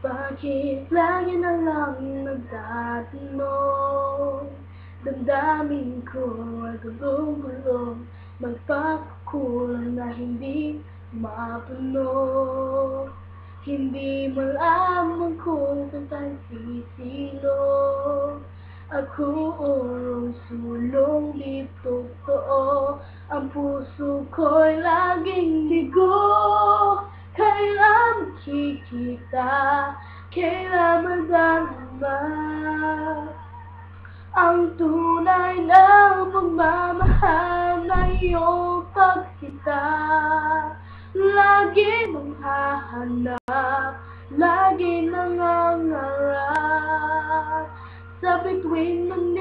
Bakit lagi na lang nagtatanong? Damdamin ko ay gulong-gulong, magpapakulang na hindi mapuno. Hindi malaman kung saan sisilo. Ako ang sulong di totoo, ang puso ko'y laging bigo. Kailan makikita, kailan madarama ang tunay na pagmamahal na iyong pagsita. Lagi mong hahanap, lagi nangangarap sa bituin ng